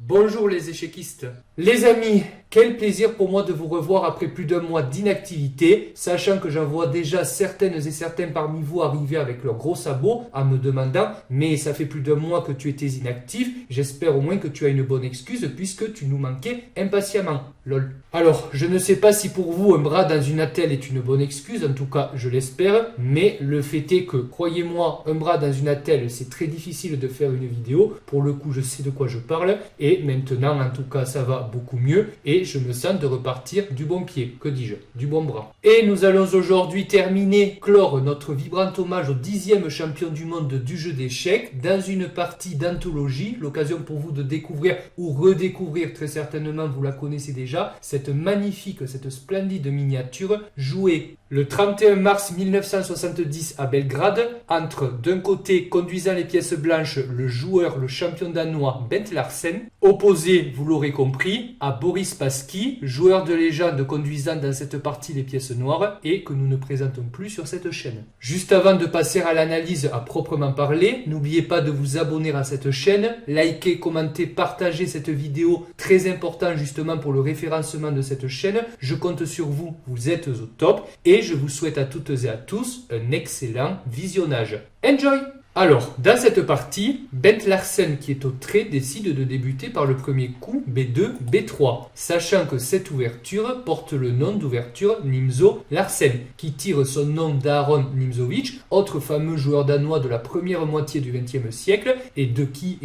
Bonjour les échequistes. Les amis, quel plaisir pour moi de vous revoir après plus d'un mois d'inactivité, sachant que j'en vois déjà certaines et certains parmi vous arriver avec leurs gros sabots en me demandant « mais ça fait plus d'un mois que tu étais inactif, j'espère au moins que tu as une bonne excuse puisque tu nous manquais impatiemment. » Lol. Alors, je ne sais pas si pour vous un bras dans une attelle est une bonne excuse, en tout cas je l'espère, mais le fait est que, croyez-moi, un bras dans une attelle c'est très difficile de faire une vidéo, pour le coup je sais de quoi je parle, et maintenant en tout cas ça va beaucoup mieux, et je me sens de repartir du bon pied, que dis-je, du bon bras. Et nous allons aujourd'hui clore notre vibrant hommage au 10e champion du monde du jeu d'échecs, dans une partie d'anthologie, l'occasion pour vous de découvrir ou redécouvrir, très certainement vous la connaissez déjà, cette magnifique, cette splendide miniature jouée le 31 mars 1970 à Belgrade entre, d'un côté, conduisant les pièces blanches, le champion danois Bent Larsen, opposé, vous l'aurez compris, à Boris Spassky, joueur de légende conduisant dans cette partie les pièces noires et que nous ne présentons plus sur cette chaîne. Juste avant de passer à l'analyse à proprement parler, n'oubliez pas de vous abonner à cette chaîne, liker, commenter, partager cette vidéo, très important justement pour le référencement de cette chaîne. Je compte sur vous, vous êtes au top et je vous souhaite à toutes et à tous un excellent visionnage. Enjoy! Alors, dans cette partie, Bent Larsen qui est au trait décide de débuter par le premier coup B2, B3, sachant que cette ouverture porte le nom d'ouverture Nimzo Larsen, qui tire son nom d'Aaron Nimzowitsch, autre fameux joueur danois de la première moitié du XXe siècle, et de qui?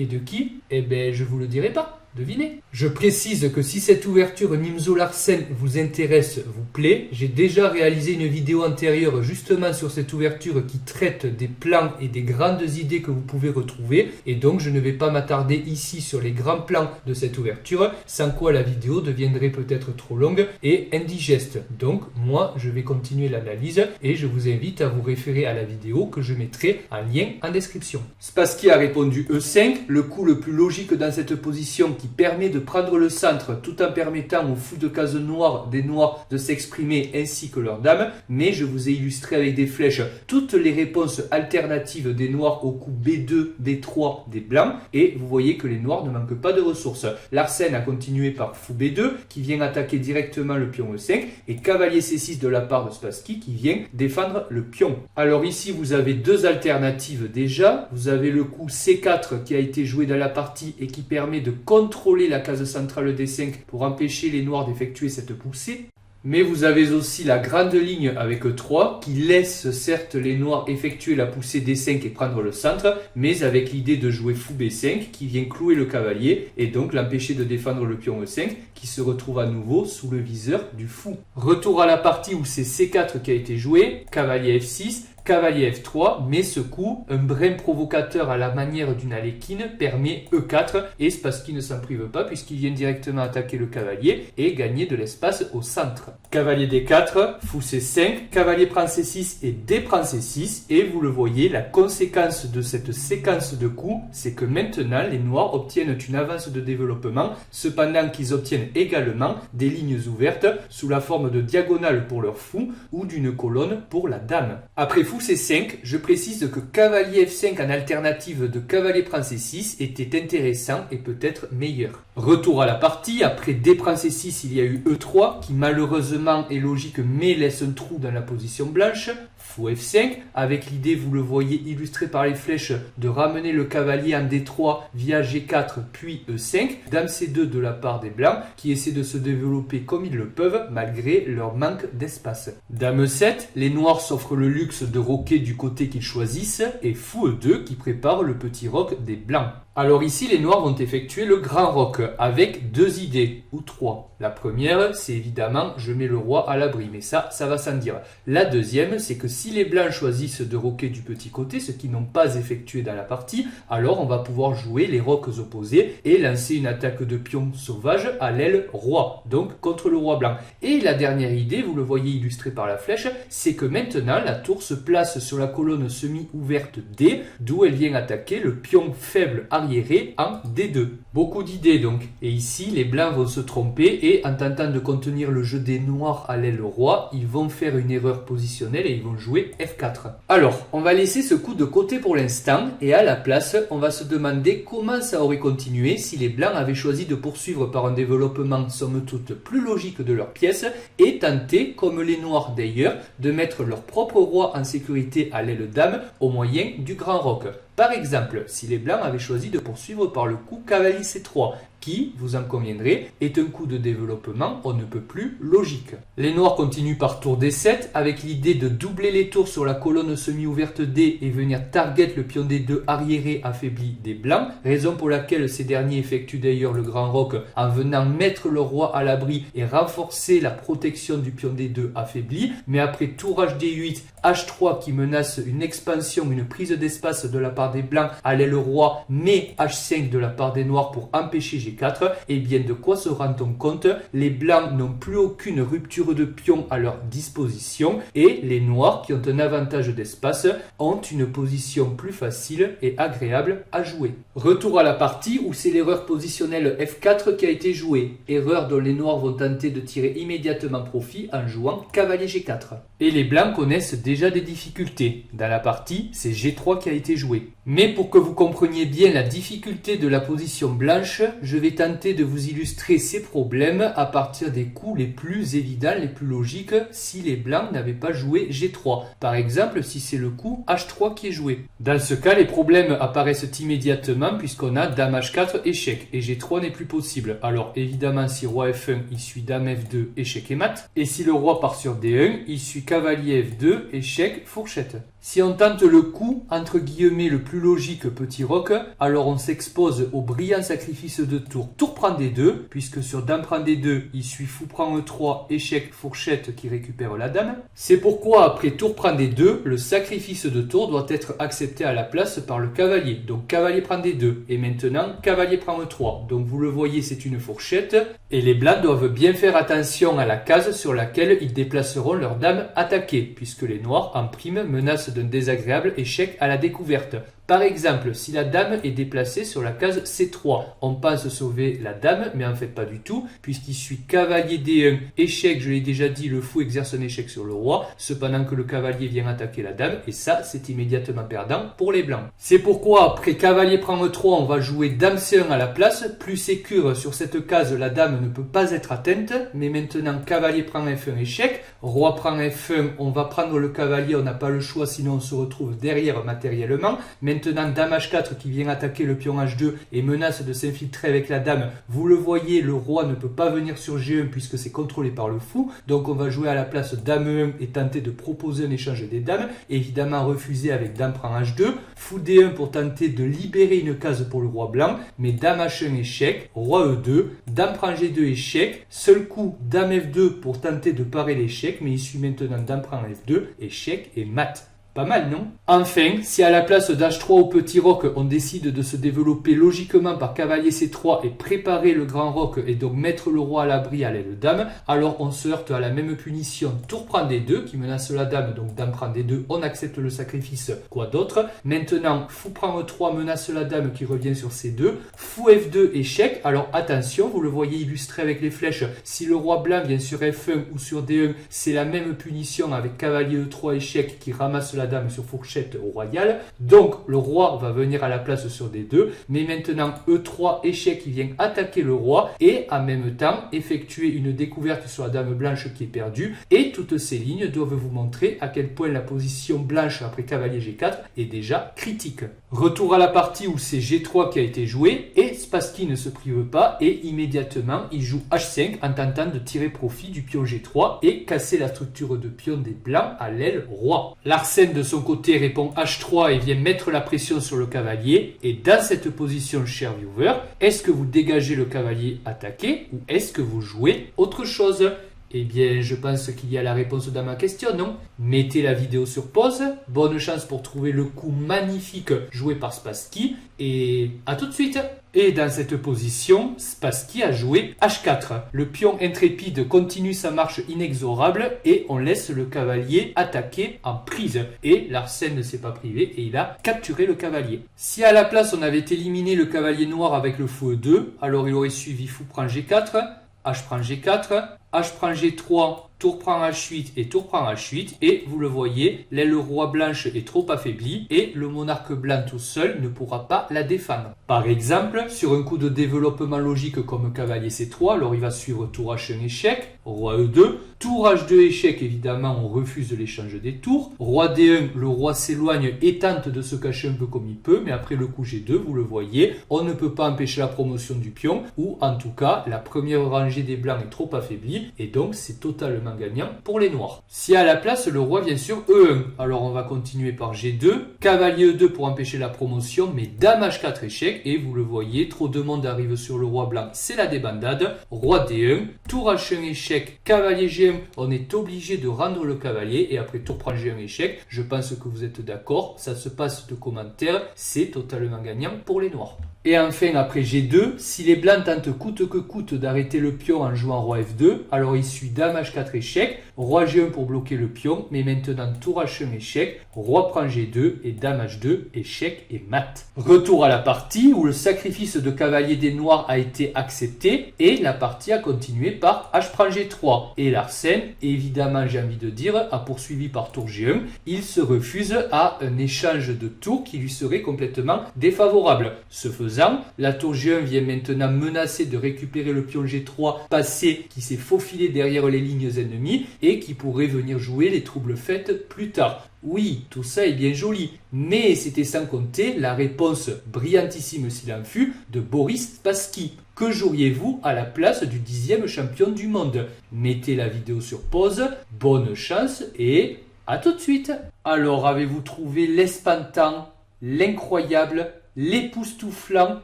Eh ben, je vous le dirai pas. Devinez. Je précise que si cette ouverture Nimzo Larsen vous intéresse, vous plaît, j'ai déjà réalisé une vidéo antérieure justement sur cette ouverture qui traite des plans et des grandes idées que vous pouvez retrouver et donc je ne vais pas m'attarder ici sur les grands plans de cette ouverture, sans quoi la vidéo deviendrait peut-être trop longue et indigeste. Donc moi je vais continuer l'analyse et je vous invite à vous référer à la vidéo que je mettrai en lien en description. Spassky a répondu E5, le coup le plus logique dans cette position qui permet de prendre le centre tout en permettant aux fous de cases noires des noirs de s'exprimer ainsi que leurs dames, mais je vous ai illustré avec des flèches toutes les réponses alternatives des noirs au coup B2, B3 des blancs, et vous voyez que les noirs ne manquent pas de ressources. Larsen a continué par fou B2 qui vient attaquer directement le pion E5 et cavalier C6 de la part de Spassky qui vient défendre le pion. Alors ici vous avez deux alternatives déjà, vous avez le coup C4 qui a été joué dans la partie et qui permet de contrôler la case centrale D5 pour empêcher les noirs d'effectuer cette poussée. Mais vous avez aussi la grande ligne avec E3 qui laisse certes les noirs effectuer la poussée D5 et prendre le centre, mais avec l'idée de jouer fou B5 qui vient clouer le cavalier et donc l'empêcher de défendre le pion E5 qui se retrouve à nouveau sous le viseur du fou. Retour à la partie où c'est C4 qui a été joué, cavalier F6, cavalier F3, mais ce coup, un brin provocateur à la manière d'une aléquine permet E4 et Spassky ne s'en prive pas puisqu'il vient directement attaquer le cavalier et gagner de l'espace au centre. Cavalier D4, fou C5, cavalier prend C6 et D prend C6 et vous le voyez, la conséquence de cette séquence de coups, c'est que maintenant les noirs obtiennent une avance de développement, cependant qu'ils obtiennent également des lignes ouvertes sous la forme de diagonale pour leur fou ou d'une colonne pour la dame. Après fou C5, je précise que cavalier F5 en alternative de cavalier prend C6 était intéressant et peut-être meilleur. Retour à la partie, après D prend C6, il y a eu E3 qui malheureusement est logique mais laisse un trou dans la position blanche. Fou F5, avec l'idée, vous le voyez illustré par les flèches, de ramener le cavalier en D3 via G4 puis E5. Dame C2 de la part des blancs qui essaient de se développer comme ils le peuvent malgré leur manque d'espace. Dame E7, les noirs s'offrent le luxe de roquer du côté qu'ils choisissent et fou E2 qui prépare le petit roc des blancs. Alors ici, les noirs vont effectuer le grand roc avec deux idées, ou trois. La première, c'est évidemment, je mets le roi à l'abri, mais ça va sans dire. La deuxième, c'est que si les blancs choisissent de roquer du petit côté, ce qu'ils n'ont pas effectué dans la partie, alors on va pouvoir jouer les rocs opposés et lancer une attaque de pion sauvage à l'aile roi, donc contre le roi blanc. Et la dernière idée, vous le voyez illustré par la flèche, c'est que maintenant la tour se place sur la colonne semi-ouverte D, d'où elle vient attaquer le pion faible arriéré en D2. Beaucoup d'idées donc. Et ici, les blancs vont se tromper et en tentant de contenir le jeu des noirs à l'aile roi, ils vont faire une erreur positionnelle et ils vont jouer F4. Alors, on va laisser ce coup de côté pour l'instant et à la place, on va se demander comment ça aurait continué si les blancs avaient choisi de poursuivre par un développement somme toute plus logique de leur pièce et tenter, comme les noirs d'ailleurs, de mettre leur propre roi en sécurité à l'aile dame au moyen du grand roc. Par exemple, si les blancs avaient choisi de poursuivre par le coup cavalier C3, qui, vous en conviendrez, est un coup de développement on ne peut plus logique. Les noirs continuent par tour D7 avec l'idée de doubler les tours sur la colonne semi-ouverte D et venir target le pion D2 arriéré affaibli des blancs, raison pour laquelle ces derniers effectuent d'ailleurs le grand roc en venant mettre le roi à l'abri et renforcer la protection du pion D2 affaibli, mais après tour HD8, H3 qui menace une expansion, une prise d'espace de la part des blancs à l'aile roi, mais H5 de la part des noirs pour empêcher G4, et bien de quoi se rend-on compte? Les blancs n'ont plus aucune rupture de pion à leur disposition et les noirs qui ont un avantage d'espace ont une position plus facile et agréable à jouer. Retour à la partie où c'est l'erreur positionnelle F4 qui a été jouée, erreur dont les noirs vont tenter de tirer immédiatement profit en jouant cavalier G4. Et les blancs connaissent déjà des difficultés. Dans la partie, c'est G3 qui a été joué. Mais pour que vous compreniez bien la difficulté de la position blanche, je vais tenter de vous illustrer ces problèmes à partir des coups les plus évidents, les plus logiques, si les blancs n'avaient pas joué G3. Par exemple, si c'est le coup H3 qui est joué. Dans ce cas, les problèmes apparaissent immédiatement puisqu'on a Dame H4, échec, et G3 n'est plus possible. Alors évidemment, si Roi F1, il suit Dame F2, échec et mat. Et si le roi part sur D1, il suit Cavalier F2, échec, fourchette. Si on tente le coup, entre guillemets, le plus logique petit roc, alors on s'expose au brillant sacrifice de tour. Tour prend D2, puisque sur Dame prend D2, il suit Fou prend E3, échec, fourchette qui récupère la dame. C'est pourquoi après tour prend D2, le sacrifice de tour doit être accepté à la place par le cavalier. Donc cavalier prend D2, et maintenant cavalier prend E3. Donc vous le voyez, c'est une fourchette, et les blancs doivent bien faire attention à la case sur laquelle ils déplaceront leur dame attaquée, puisque les noirs en prime menacent d'un désagréable échec à la découverte. Par exemple, si la dame est déplacée sur la case C3, on pense sauver la dame, mais en fait pas du tout, puisqu'il suit cavalier D1, échec, je l'ai déjà dit, le fou exerce un échec sur le roi, cependant que le cavalier vient attaquer la dame, et ça, c'est immédiatement perdant pour les blancs. C'est pourquoi, après cavalier prend E3, on va jouer dame C1 à la place, plus sécure, sur cette case, la dame ne peut pas être atteinte, mais maintenant, cavalier prend F1, échec, roi prend F1, on va prendre le cavalier, on n'a pas le choix, sinon on se retrouve derrière matériellement. Maintenant, dame H4 qui vient attaquer le pion H2 et menace de s'infiltrer avec la dame. Vous le voyez, le roi ne peut pas venir sur G1 puisque c'est contrôlé par le fou. Donc on va jouer à la place dame E1 et tenter de proposer un échange des dames. Évidemment refusé avec dame prend H2. Fou D1 pour tenter de libérer une case pour le roi blanc. Mais dame H1 échec, roi E2, dame prend G2 échec. Seul coup, dame F2 pour tenter de parer l'échec. Mais il suit maintenant dame prend F2, échec et mat. Pas mal, non? Enfin, si à la place d'H3 au petit roc, on décide de se développer logiquement par cavalier C3 et préparer le grand roc et donc mettre le roi à l'abri à l'aile dame, alors on se heurte à la même punition. Tour prend D2 qui menace la dame, donc dame prend D2, on accepte le sacrifice, quoi d'autre? Maintenant, fou prend E3 menace la dame qui revient sur C2, fou F2 échec, alors attention, vous le voyez illustré avec les flèches, si le roi blanc vient sur F1 ou sur D1, c'est la même punition avec cavalier E3 échec qui ramasse la dame sur fourchette royale. Donc le roi va venir à la place sur D2, mais maintenant E3 échec qui vient attaquer le roi et en même temps effectuer une découverte sur la dame blanche qui est perdue. Et toutes ces lignes doivent vous montrer à quel point la position blanche après cavalier G4 est déjà critique. Retour à la partie où c'est G3 qui a été joué et Spassky ne se prive pas et immédiatement il joue H5 en tentant de tirer profit du pion G3 et casser la structure de pion des blancs à l'aile roi. Larsen de son côté répond H3 et vient mettre la pression sur le cavalier. Et dans cette position, cher viewer, est-ce que vous dégagez le cavalier attaqué ou est-ce que vous jouez autre chose? Eh bien, je pense qu'il y a la réponse dans ma question, non? Mettez la vidéo sur pause. Bonne chance pour trouver le coup magnifique joué par Spassky. Et à tout de suite. Et dans cette position, Spassky a joué H4. Le pion intrépide continue sa marche inexorable et on laisse le cavalier attaquer en prise. Et Larsen ne s'est pas privé et il a capturé le cavalier. Si à la place on avait éliminé le cavalier noir avec le fou E2, alors il aurait suivi fou prend G4, H prend G4, H prend G3, tour prend H8 et tour prend H8. Et vous le voyez, l'aile roi blanche est trop affaiblie et le monarque blanc tout seul ne pourra pas la défendre. Par exemple, sur un coup de développement logique comme cavalier C3, alors il va suivre tour H1 échec, roi E2, tour H2 échec, évidemment on refuse l'échange des tours, roi D1, le roi s'éloigne et tente de se cacher un peu comme il peut, mais après le coup G2, vous le voyez, on ne peut pas empêcher la promotion du pion, ou en tout cas, la première rangée des blancs est trop affaiblie, et donc c'est totalement gagnant pour les noirs. Si à la place, le roi vient sur E1, alors on va continuer par G2, cavalier E2 pour empêcher la promotion, mais dame H4 échec, et vous le voyez, trop de monde arrive sur le roi blanc, c'est la débandade, roi D1, tour H1 échec, cavalier G1, on est obligé de rendre le cavalier, et après tour prend G1 échec, je pense que vous êtes d'accord, ça se passe de commentaires, c'est totalement gagnant pour les noirs. Et enfin, après G2, si les blancs tentent coûte que coûte d'arrêter le pion en jouant roi F2, alors il suit dame H4 échec, roi G1 pour bloquer le pion, mais maintenant tour H1 échec, roi prend G2 et dame H2 échec et mat. Retour à la partie où le sacrifice de cavalier des noirs a été accepté et la partie a continué par H prend G3. Et Larsen, évidemment j'ai envie de dire, a poursuivi par tour G1. Il se refuse à un échange de tours qui lui serait complètement défavorable. Ce faisant, la tour G1 vient maintenant menacer de récupérer le pion G3 passé qui s'est faufilé derrière les lignes ennemies et qui pourrait venir jouer les troubles faits plus tard. Oui, tout ça est bien joli, mais c'était sans compter la réponse brillantissime s'il en fut de Boris Spassky. Que joueriez-vous à la place du 10e champion du monde? Mettez la vidéo sur pause, bonne chance et à tout de suite. Alors avez-vous trouvé l'espantant, l'incroyable, l'époustouflant,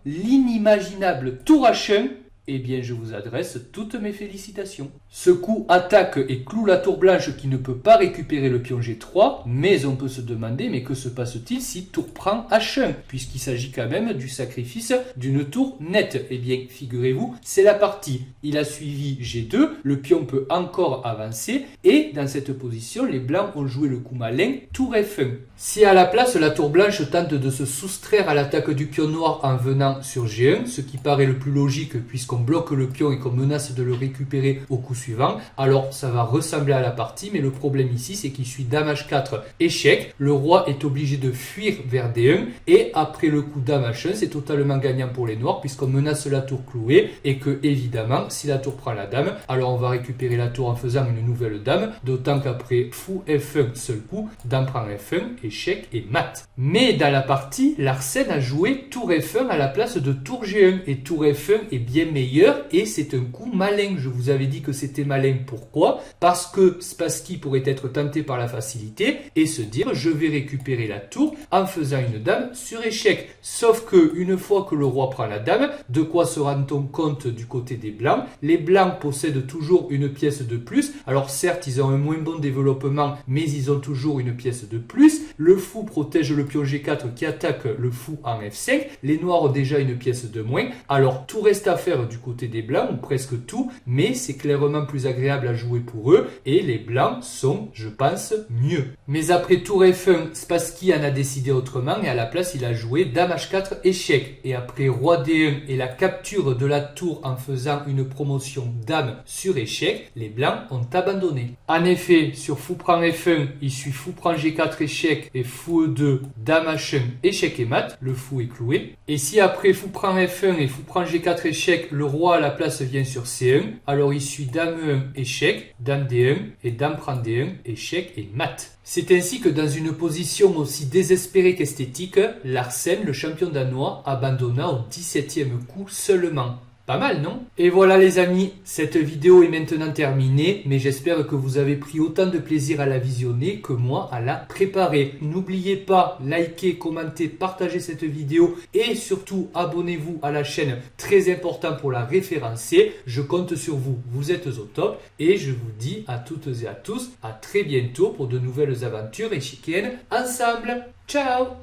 l'inimaginable tour H1? Eh bien, je vous adresse toutes mes félicitations. Ce coup attaque et cloue la tour blanche qui ne peut pas récupérer le pion G3, mais on peut se demander, mais que se passe-t-il si tour prend H1, puisqu'il s'agit quand même du sacrifice d'une tour nette? Eh bien, figurez-vous, c'est la partie. Il a suivi G2, le pion peut encore avancer, et dans cette position, les blancs ont joué le coup malin, tour F1. Si à la place, la tour blanche tente de se soustraire à l'attaque du pion noir en venant sur G1, ce qui paraît le plus logique puisqu'on bloque le pion et qu'on menace de le récupérer au coup suivant, alors ça va ressembler à la partie, mais le problème ici c'est qu'il suit dame H4 échec, le roi est obligé de fuir vers D1 et après le coup dame H1 c'est totalement gagnant pour les noirs puisqu'on menace la tour clouée et que évidemment si la tour prend la dame, alors on va récupérer la tour en faisant une nouvelle dame, d'autant qu'après fou F1 seul coup, dame prend F1, échec et mat. Mais dans la partie, Larsen a joué tour F1 à la place de tour G1 et tour F1 est bien meilleur et c'est un coup malin. Je vous avais dit que c'était malin. Pourquoi? Parce que Spassky pourrait être tenté par la facilité et se dire je vais récupérer la tour en faisant une dame sur échec. Sauf que une fois que le roi prend la dame, de quoi se rend-on compte du côté des blancs? Les blancs possèdent toujours une pièce de plus. Alors certes, ils ont un moins bon développement, mais ils ont toujours une pièce de plus. Le fou protège le pion G4 qui attaque le fou en F5. Les noirs ont déjà une pièce de moins. Alors tout reste à faire du côté des blancs, ou presque tout, mais c'est clairement plus agréable à jouer pour eux et les blancs sont, je pense, mieux. Mais après tour F1, Spassky en a décidé autrement et à la place il a joué dame H4 échec. Et après roi D1 et la capture de la tour en faisant une promotion dame sur échec, les blancs ont abandonné. En effet, sur fou prend F1, il suit fou prend G4 échec et fou E2, dame H1 échec et mat, le fou est cloué. Et si après fou prend F1 et fou prend G4 échec, le roi à la place vient sur C1, alors il suit dame E1 échec, dame D1 et dame prend D1 échec et mat. C'est ainsi que dans une position aussi désespérée qu'esthétique, Larsen, le champion danois, abandonna au 17e coup seulement. Pas mal, non? Et voilà les amis, cette vidéo est maintenant terminée, mais j'espère que vous avez pris autant de plaisir à la visionner que moi à la préparer. N'oubliez pas, likez, commentez, partagez cette vidéo et surtout abonnez-vous à la chaîne, très important pour la référencer. Je compte sur vous, vous êtes au top et je vous dis à toutes et à tous à très bientôt pour de nouvelles aventures échiquiennes ensemble. Ciao!